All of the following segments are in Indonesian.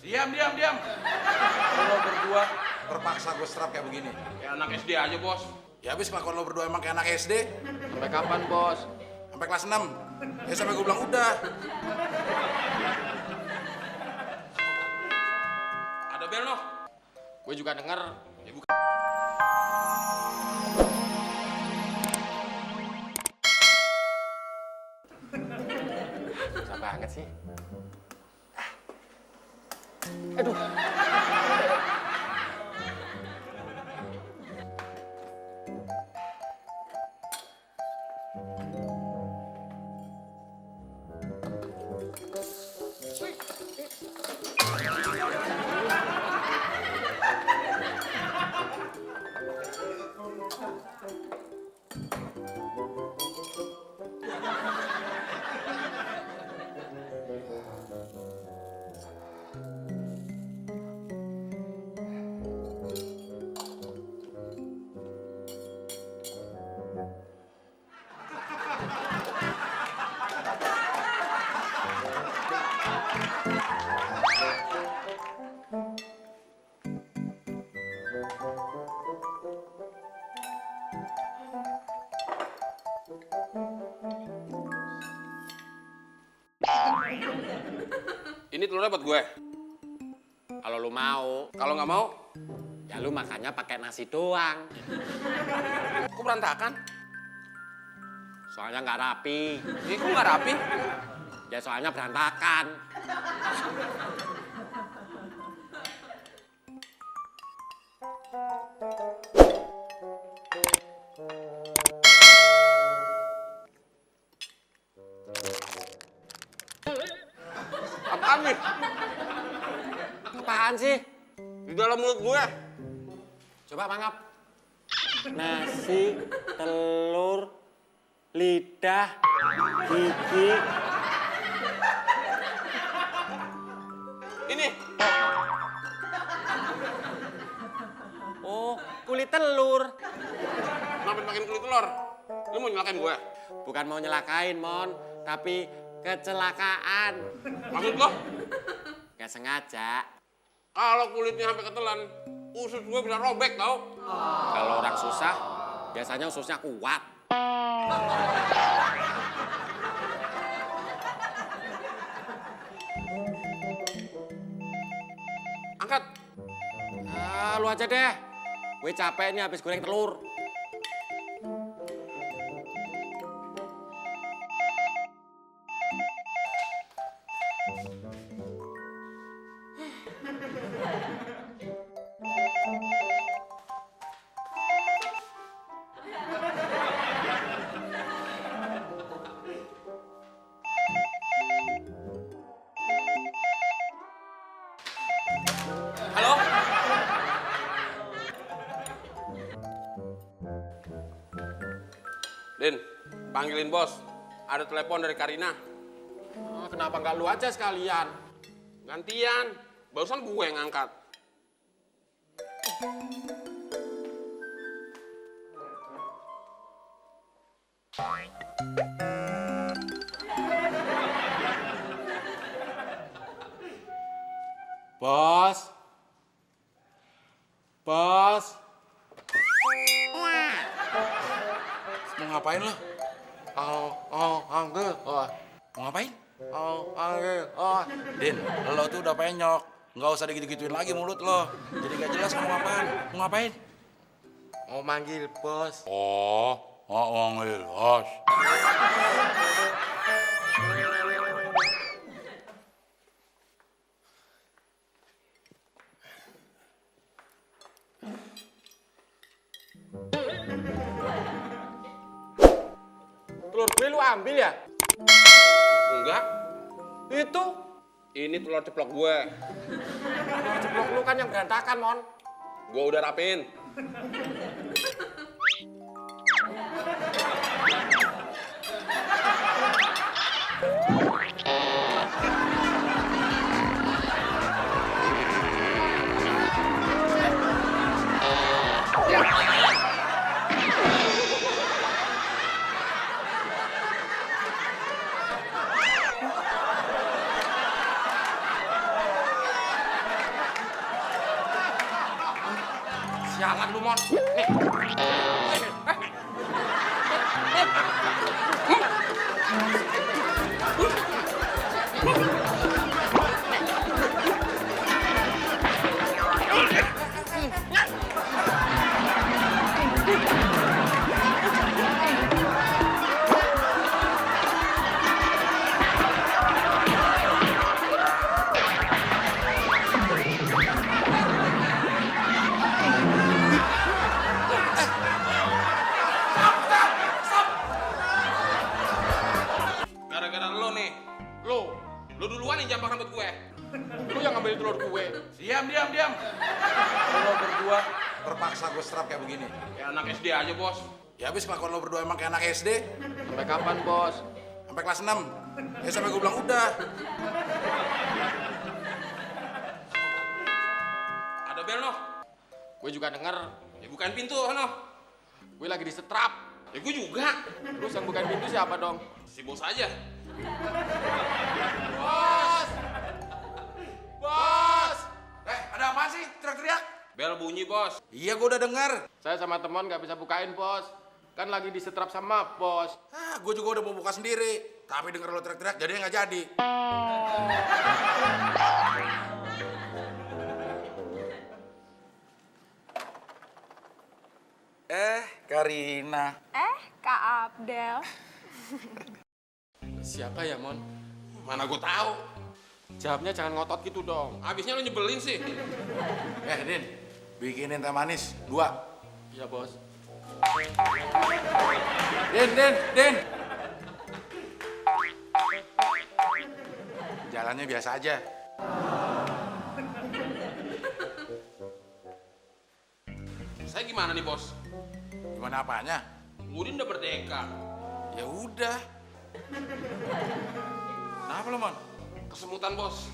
Diam. Lo berdua terpaksa gue serap kayak begini. Kayak anak SD aja, Bos. Ya habis kelakuan lo berdua emang kayak anak SD. Sampai kapan, Bos? Sampai kelas 6. Ya sampai gue bilang udah. Ada bel, noh. Gue juga denger. Ya bukan. Susah banget sih. Aduh. Ini telurnya buat gue. Kalau lu mau, Kalau nggak mau, ya lu makannya pakai nasi doang. kok berantakan? Soalnya nggak rapi. Ini kok nggak rapi? Ya soalnya berantakan. Apaan nih? Apaan sih? Di dalam mulut gue. Coba mangap. Nasi, telur, lidah, gigi. Ini. Oh, kulit telur. Kenapa makin kulit telur? Lu mau nyelakain gue? Bukan mau nyelakain, Mon. Tapi kecelakaan. Maksud lo? Gak sengaja. Kalau kulitnya sampai ketelan, usus gue bisa robek tau? Kalau orang susah, biasanya ususnya kuat. Angkat. Ah, lu aja deh. Gue capek nih habis goreng telur. Halo? Din, panggilin bos. Ada telepon dari Karina. Ah, kenapa nggak lu aja sekalian? Gantian. Barusan gue yang ngangkat. Bos. Bos. Mau ngapain lo? Angge. Oh, Mau ngapain? angge. Oh. Din, lo tuh udah penyok. Nggak usah digitu-gituin lagi mulut lo. Jadi nggak jelas mau ngapain. Mau ngapain? Mau manggil bos. Oh, ngomongin bos. Telur gue lu ambil ya? Enggak. Itu. Ini telur ceplok gue. Telur ceplok lu kan yang berantakan, Mon. Gue udah rapiin. Sialan lu, Mon. Nih. Gara-gara lo nih. Lo duluan yang jambak rambut gue. Lu yang ngambil telur gue. Diam. Lo berdua terpaksa gue serap kayak begini. Ya anak SD aja, Bos. Ya habis kelakuan lo berdua emang kayak anak SD. Sampai kapan, Bos? Sampai kelas 6. Ya sampai gue bilang udah. Ada bel, noh. Gue juga denger. Ya bukain pintu, noh. Gue lagi disetrap. Ya gue juga. Terus yang bukain pintu siapa dong? Si bos aja. Bos! Bos! Ada apa sih teriak-teriak? Bel bunyi, Bos. Iya gue udah dengar. Saya sama teman nggak bisa bukain, Bos. Kan lagi disetrap sama Bos. Gue juga udah mau buka sendiri. Tapi denger lo teriak-teriak jadinya nggak jadi. Karina. Kak Abdel. Siapa ya, Mon? Mana gue tahu. Jawabnya jangan ngotot gitu dong. Abisnya lo nyebelin sih. Din, bikinin teh manis 2. Iya, Bos. Din. Jalannya biasa aja. Saya gimana nih, Bos? Gimana apanya? Udin udah merdeka. Ya udah. Kenapa lo, Mon? Kesemutan, Bos.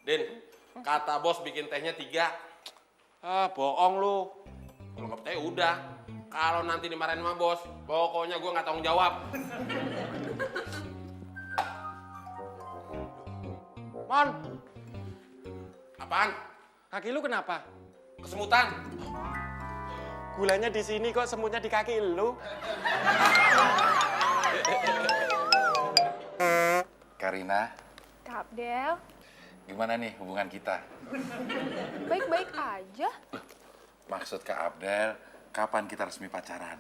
Din, kata bos bikin tehnya 3. Ah, bohong lu. Kalau nggak percaya udah. Kalau nanti dimarahin sama bos, pokoknya gue nggak tanggung jawab. Mon, Apaan? kaki lu kenapa? Kesemutan. Gulanya di sini kok, semutnya di kaki lu. Karina, Kak Abdel. gimana nih hubungan kita? Baik-baik aja. Maksud Kak Abdel, kapan kita resmi pacaran?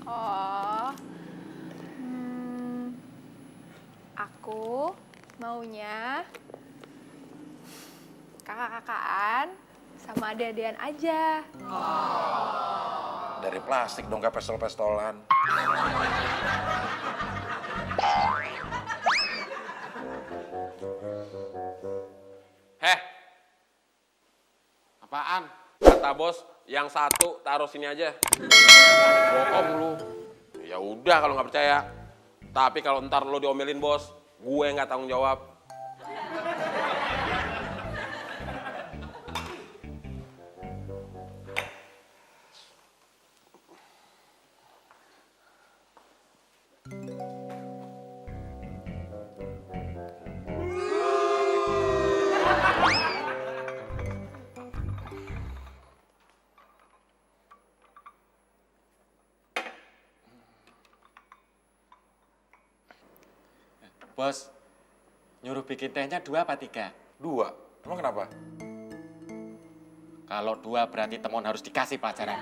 Oh. Aku maunya kakak-kakaan sama adik-adikan aja. Dari plastik dong, gak pestol-pestolan. Heh, Apaan? kata bos, yang satu taruh sini aja. Bohong lu. Ya udah kalau nggak percaya. Tapi kalau ntar lo diomelin bos, gue nggak tanggung jawab. Bos, nyuruh bikin tehnya 2 apa 3? 2? Emang kenapa? Kalau 2 berarti temen harus dikasih pelajaran.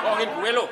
Bohongin gue lo.